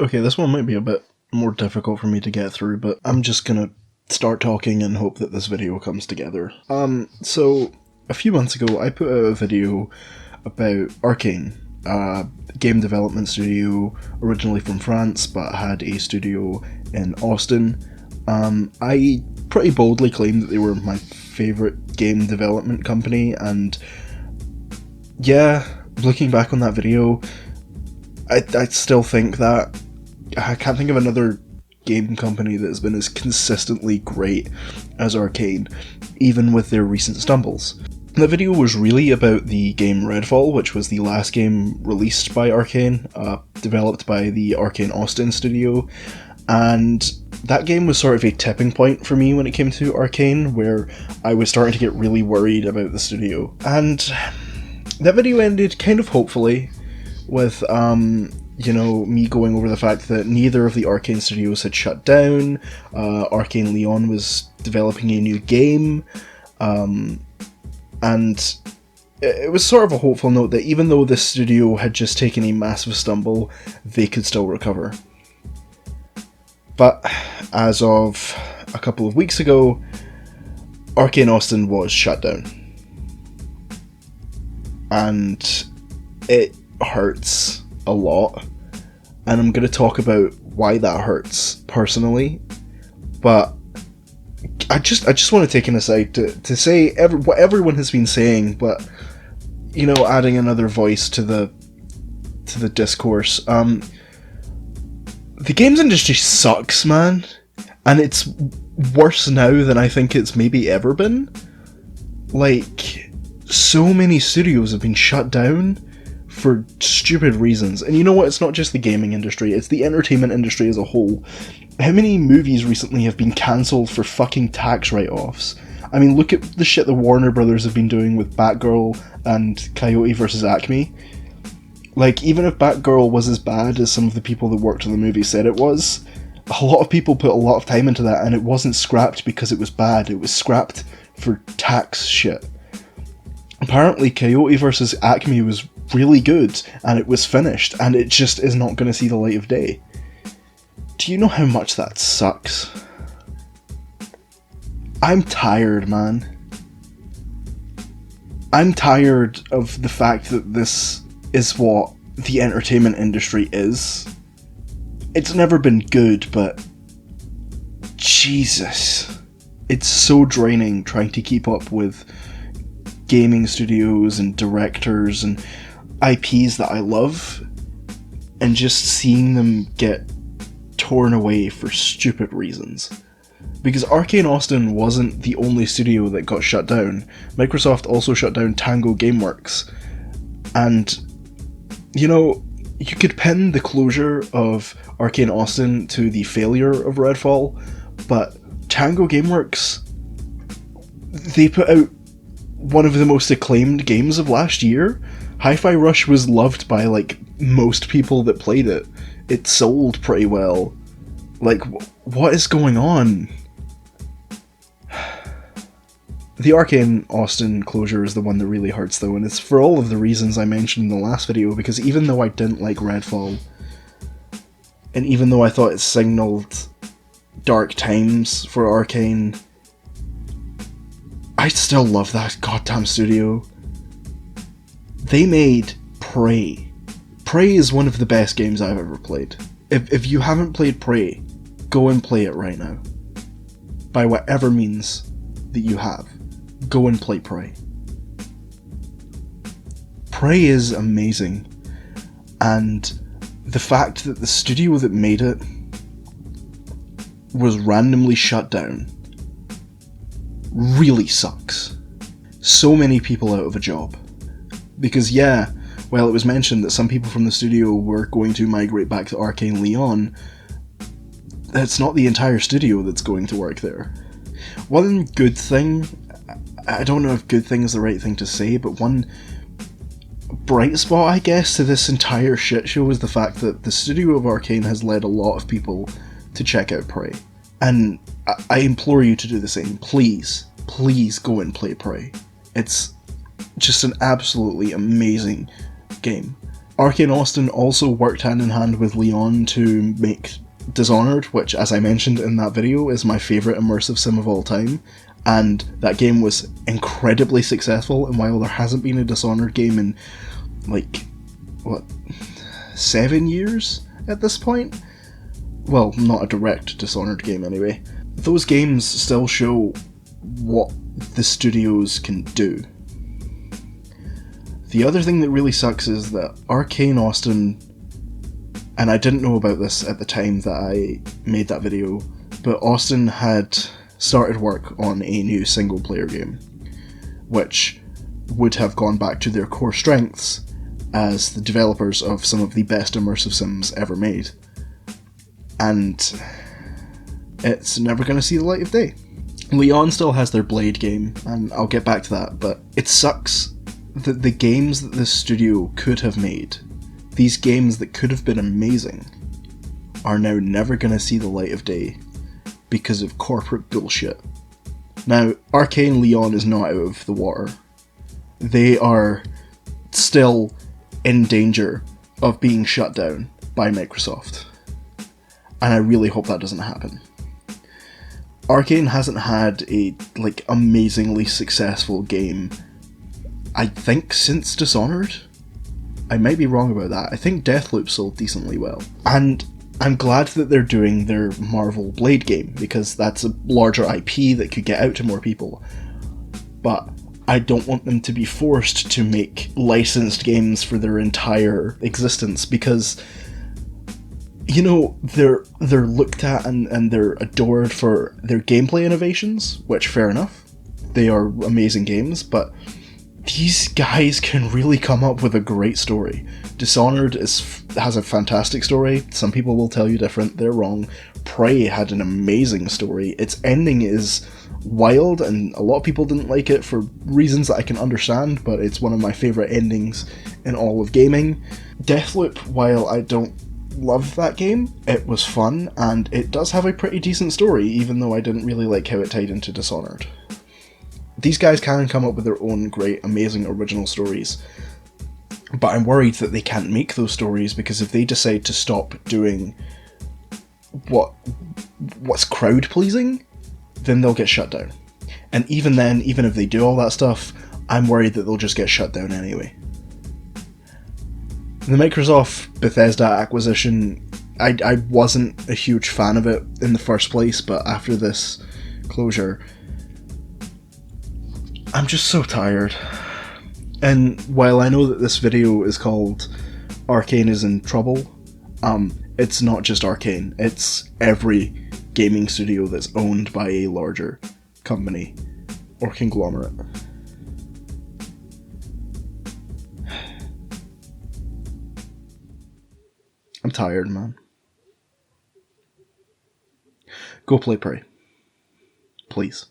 Okay, this one might be a bit more difficult for me to get through, but I'm just gonna start talking and hope that this video comes together. So a few months ago I put out a video about Arkane, a game development studio originally from France but had a studio in Austin. I pretty boldly claimed that they were my favourite game development company, and yeah, looking back on that video, I still think that. I can't think of another game company that has been as consistently great as Arkane, even with their recent stumbles. The video was really about the game Redfall, which was the last game released by Arkane, developed by the Arkane Austin studio, and that game was sort of a tipping point for me when it came to Arkane, where I was starting to get really worried about the studio. And that video ended kind of hopefully, with me going over the fact that neither of the Arkane studios had shut down. Arkane Lyon was developing a new game, and it was sort of a hopeful note that even though this studio had just taken a massive stumble, they could still recover. But as of a couple of weeks ago, Arkane Austin was shut down. And it hurts a lot, and I'm going to talk about why that hurts personally, but I just want to take an aside to say what everyone has been saying, but adding another voice to the discourse. The games industry sucks, man, and it's worse now than I think it's maybe ever been. Like, so many studios have been shut down for stupid reasons. And you know what? It's not just the gaming industry, it's the entertainment industry as a whole. How many movies recently have been cancelled for fucking tax write-offs? I mean, look at the shit the Warner Brothers have been doing with Batgirl and Coyote vs. Acme. Like, even if Batgirl was as bad as some of the people that worked on the movie said it was, a lot of people put a lot of time into that, and it wasn't scrapped because it was bad, it was scrapped for tax shit. Apparently Coyote vs. Acme was really good, and it was finished, and it just is not going to see the light of day. Do you know how much that sucks? I'm tired, man. I'm tired of the fact that this is what the entertainment industry is. It's never been good, but Jesus. It's so draining trying to keep up with gaming studios and directors and IPs that I love, and just seeing them get torn away for stupid reasons. Because Arkane Austin wasn't the only studio that got shut down. Microsoft also shut down Tango Gameworks. And, you could pin the closure of Arkane Austin to the failure of Redfall, but Tango Gameworks, they put out one of the most acclaimed games of last year. Hi-Fi Rush was loved by, most people that played it. It sold pretty well. What is going on? The Arkane Austin closure is the one that really hurts, though, and it's for all of the reasons I mentioned in the last video, because even though I didn't like Redfall, and even though I thought it signalled dark times for Arkane, I still love that goddamn studio. They made Prey. Prey is one of the best games I've ever played. If you haven't played Prey, go and play it right now. By whatever means that you have, go and play Prey. Prey is amazing, and the fact that the studio that made it was randomly shut down really sucks. So many people out of a job. Because while it was mentioned that some people from the studio were going to migrate back to Arkane Lyon, that's not the entire studio that's going to work there. One good thing, I don't know if good thing is the right thing to say, but one bright spot, I guess, to this entire shit show is the fact that the studio of Arkane has led a lot of people to check out Prey. And I implore you to do the same. Please, please go and play Prey. It's just an absolutely amazing game. Arkane Austin also worked hand in hand with Leon to make Dishonored, which, as I mentioned in that video, is my favourite immersive sim of all time, and that game was incredibly successful, and while there hasn't been a Dishonored game in, like, what, 7 years at this point? Well, not a direct Dishonored game anyway. Those games still show what the studios can do. The other thing that really sucks is that Arkane Austin, and I didn't know about this at the time that I made that video, but Austin had started work on a new single player game, which would have gone back to their core strengths as the developers of some of the best immersive sims ever made. And it's never going to see the light of day. Leon still has their Blade game, and I'll get back to that, but it sucks that the games that this studio could have made, these games that could have been amazing, are now never going to see the light of day because of corporate bullshit. Now, Arkane Leon is not out of the water. They are still in danger of being shut down by Microsoft. And I really hope that doesn't happen. Arkane hasn't had a, like, amazingly successful game, I think, since Dishonored? I might be wrong about that. I think Deathloop sold decently well. And I'm glad that they're doing their Marvel Blade game, because that's a larger IP that could get out to more people. But I don't want them to be forced to make licensed games for their entire existence, because, you know, they're looked at and they're adored for their gameplay innovations, which, fair enough, they are amazing games, but these guys can really come up with a great story. Dishonored has a fantastic story. Some people will tell you different, they're wrong. Prey had an amazing story. Its ending is wild, and a lot of people didn't like it for reasons that I can understand, but it's one of my favourite endings in all of gaming. Deathloop, while I don't love that game, it was fun, and it does have a pretty decent story, even though I didn't really like how it tied into Dishonored. These guys can come up with their own great, amazing original stories, but I'm worried that they can't make those stories, because if they decide to stop doing what's crowd-pleasing, then they'll get shut down. And even then, even if they do all that stuff, I'm worried that they'll just get shut down anyway. The Microsoft Bethesda acquisition, I wasn't a huge fan of it in the first place, but after this closure, I'm just so tired. And while I know that this video is called Arkane is in Trouble, it's not just Arkane, it's every gaming studio that's owned by a larger company or conglomerate. I'm tired, man. Go play Prey. Please.